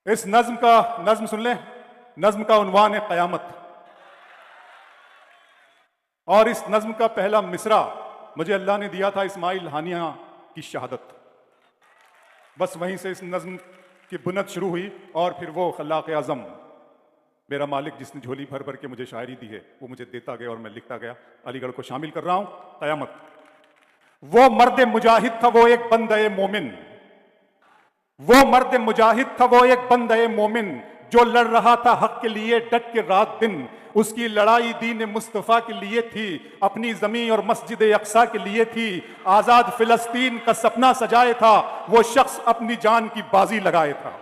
इस नज्म सुन लें। नज्म का उन्वान है क़यामत। और इस नज्म का पहला मिसरा मुझे अल्लाह ने दिया था इस्माइल हानिया की शहादत। बस वहीं से इस नज्म की बुनत शुरू हुई और फिर वो खल्लाक़ आज़म मेरा मालिक जिसने झोली भर भर के मुझे शायरी दी है वो मुझे देता गया और मैं लिखता गया। अलीगढ़ को शामिल कर रहा हूं। क़यामत। वो मर्द मुजाहिद था वो एक बंदे मोमिन, वो मर्द मुजाहिद था वो एक बंदे मोमिन, जो लड़ रहा था हक के लिए डट के रात दिन। उसकी लड़ाई दीन मुस्तफ़ा के लिए थी, अपनी ज़मीन और मस्जिद अक्सा के लिए थी। आज़ाद फ़िलिस्तीन का सपना सजाए था, वो शख्स अपनी जान की बाजी लगाए था।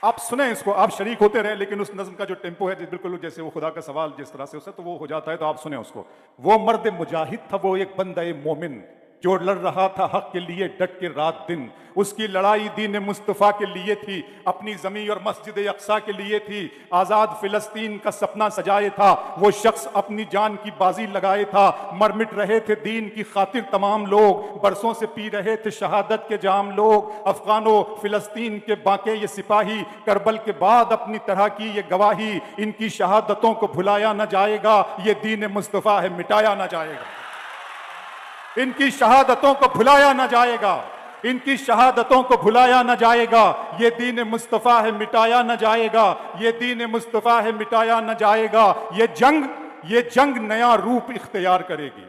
आप सुने इसको, आप शरीक होते रहे, लेकिन उस नज़्म का जो टेम्पो है बिल्कुल जैसे वो खुदा का सवाल जिस तरह से उससे तो वो हो जाता है, तो आप सुने उसको। वो मर्द मुजाहिद था वो एक बंदे मोमिन, जो लड़ रहा था हक के लिए डट के रात दिन। उसकी लड़ाई दीन मुस्तफ़ा के लिए थी, अपनी ज़मीन और मस्जिद अक्सा के लिए थी। आज़ाद फ़िलिस्तीन का सपना सजाए था, वो शख्स अपनी जान की बाजी लगाए था। मर मिट रहे थे दीन की खातिर तमाम लोग, बरसों से पी रहे थे शहादत के जाम लोग। अफ़गानो फ़िलिस्तीन के बाके ये सिपाही, करबल के बाद अपनी तरह की ये गवाही। इनकी शहादतों को भुलाया न जाएगा, ये दीन मुस्तफ़ा है मिटाया न जाएगा। इनकी शहादतों को भुलाया न जाएगा, इनकी शहादतों को भुलाया न जाएगा। ये दीन मुस्तफ़ा है मिटाया न जाएगा, ये दीन मुस्तफ़ा है मिटाया न जाएगा। ये जंग नया रूप इख्तियार करेगी,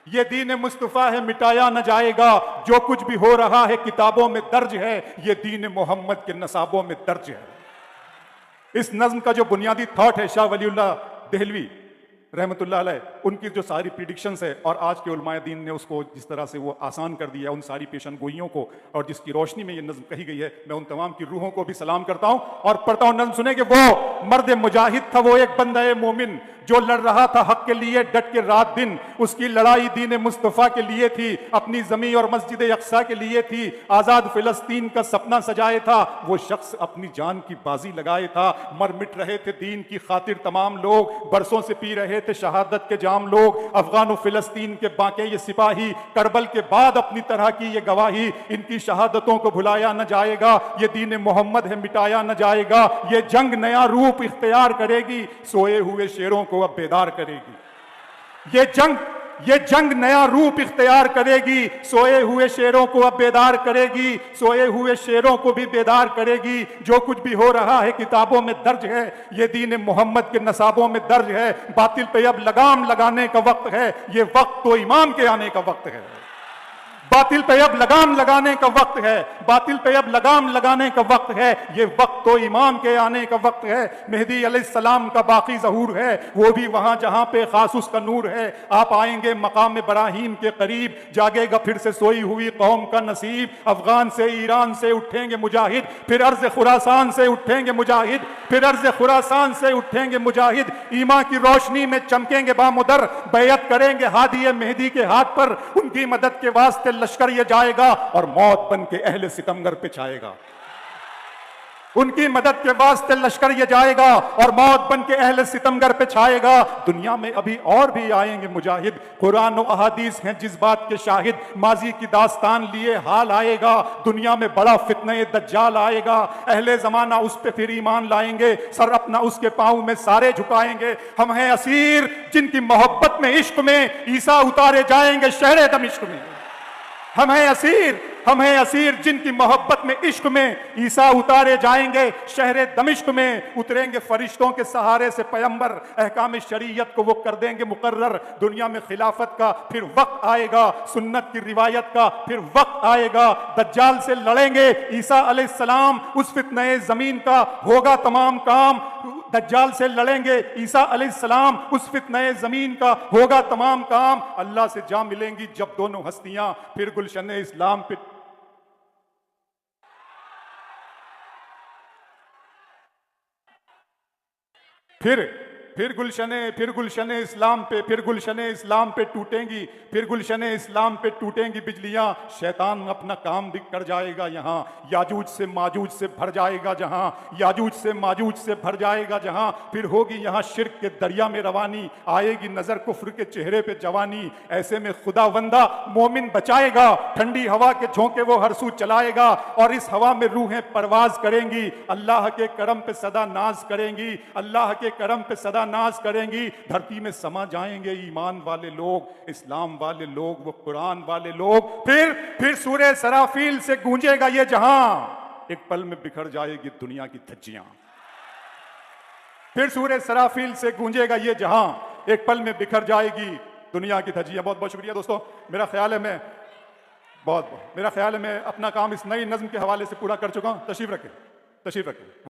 ये दीन मुस्तफ़ा है मिटाया न जाएगा। जो कुछ भी हो रहा है किताबों में दर्ज है, ये दीन मोहम्मद के नसाबों में दर्ज है। इस नज्म का जो बुनियादी थॉट है, शाह वलीउल्लाह देहलवी रहमतुल्लाह अलैह, उनकी जो सारी प्रिडिक्शंस है और आज के उलमाए दीन ने उसको जिस तरह से वो आसान कर दिया, उन सारी पेशन गोइयों को, और जिसकी रोशनी में ये नज्म कही गई है, मैं उन तमाम की रूहों को भी सलाम करता हूं और पढ़ता हूं। नज्म सुने कि वो मर्द मुजाहिद था वो एक बंदे मोमिन, जो लड़ रहा था हक के लिए डट के रात दिन। उसकी लड़ाई दीन मुस्तफ़ा के लिए थी, अपनी ज़मीन और मस्जिद अक्सा के लिए थी। आज़ाद फ़िलिस्तीन का सपना सजाए था, वो शख्स अपनी जान की बाजी लगाए था। मर मिट रहे थे दीन की खातिर तमाम लोग, बरसों से पी रहे थे शहादत के जाम लोग। अफ़गान फ़िलिस्तीन के बाके ये सिपाही, करबल के बाद अपनी तरह की ये गवाही। इनकी शहादतों को भुलाया न जाएगा, ये दीन मोहम्मद है मिटाया न जाएगा। ये जंग नया रूप इख्तियार करेगी, सोए हुए शेरों को अब बेदार करेगी। ये जंग नया रूप इख्तियार करेगी, सोए हुए शेरों को अब बेदार करेगी, सोए हुए शेरों को भी बेदार करेगी। जो कुछ भी हो रहा है किताबों में दर्ज है, ये दीन मोहम्मद के नसाबों में दर्ज है। बातिल पे अब लगाम लगाने का वक्त है, ये वक्त तो इमाम के आने का वक्त है। बातिल पे अब लगाम लगाने का वक्त है, बातिल पे अब लगाम लगाने का वक्त है। ये वक्त तो इमाम के आने का वक्त है। मेहदी अलैहिस्सलाम का बाकी ज़हूर है, वो भी वहां जहां पे खास उसका नूर है। आप आएंगे मकाम इब्राहीम के करीब, जागेगा फिर से सोई हुई कौम का नसीब। अफगान से ईरान से उठेंगे मुजाहिद, फिर अर्ज खुरासान से उठेंगे मुजाहिद, फिर अर्ज खुरासान से उठेंगे मुजाहिद। ईमा की रोशनी में चमकेंगे बामुदर, बैयत करेंगे हादी मेहदी के हाथ पर। उनकी मदद के वास्ते लश्कर ये जाएगा और मौत बन के अहले सितमगर पे छाएगा। उनकी मदद के वास्ते लश्कर ये जाएगा और मौत बन के अहले सितमगर पे छाएगा। दुनिया में अभी और भी आएंगे मुजाहिद, कुरान और अहादीस हैं जिस बात के शाहिद। माजी की दास्तान लिए हाल आएगा, दुनिया में बड़ा फितने दज्जाल आएगा। अहले जमाना उस पे फिर ईमान लाएंगे, सर अपना उसके पाँव में सारे झुकाएंगे। हम हैं असीर जिनकी मोहब्बत में इश्क में ईसा उतारे जाएंगे शहर दमिश्क में। हम हैं असीर जिनकी मोहब्बत में इश्क में ईसा उतारे जाएंगे शहर दमिश्क में। उतरेंगे फरिश्तों के सहारे से पैगंबर, अहकाम शरीयत को वो कर देंगे मुकर्रर। दुनिया में खिलाफत का फिर वक्त आएगा, सुन्नत की रिवायत का फिर वक्त आएगा। दज्जाल से लड़ेंगे ईसा अलैहिस्सलाम, उस फितने जमीन का होगा तमाम काम। दज्जाल से लड़ेंगे ईसा अलैहिस्सलाम, उस फितने जमीन का होगा तमाम काम। अल्लाह से जा मिलेंगी जब दोनों हस्तियां, फिर गुलशन इस्लाम पे फिर गुलशने इस्लाम पे, फिर गुलशने इस्लाम पे टूटेंगी, फिर गुलशने इस्लाम पे टूटेंगी बिजलियां। शैतान अपना काम भी कर जाएगा यहाँ, याजूज से माजूज से भर जाएगा जहाँ, याजूज से माजूज से भर जाएगा जहाँ। फिर होगी यहाँ शिर्क के दरिया में रवानी, आएगी नजर कुफ्र के चेहरे पे जवानी। ऐसे में खुदावंदा मोमिन बचाएगा, ठंडी हवा के झोंके वो हर सू चलाएगा, और इस हवा में रूहें परवाज करेंगी, अल्लाह के करम पे सदा नाज करेंगी, अल्लाह के करम पे सदा नाज करेंगी। धरती में समा जाएंगे ईमान वाले लोग, इस्लाम वाले लोग, वो कुरान वाले लोग। फिर सूरे सराफील से गूंजेगा ये जहां, एक पल में बिखर जाएगी दुनिया की धज्जियां। फिर सूरे सराफील से गूंजेगा ये जहां, एक पल में बिखर जाएगी दुनिया की धज्जियां। बहुत बहुत शुक्रिया दोस्तों। मेरा ख्याल है मैं अपना काम इस नई नज्म के हवाले से पूरा कर चुका हूं। तशरीफ रखें।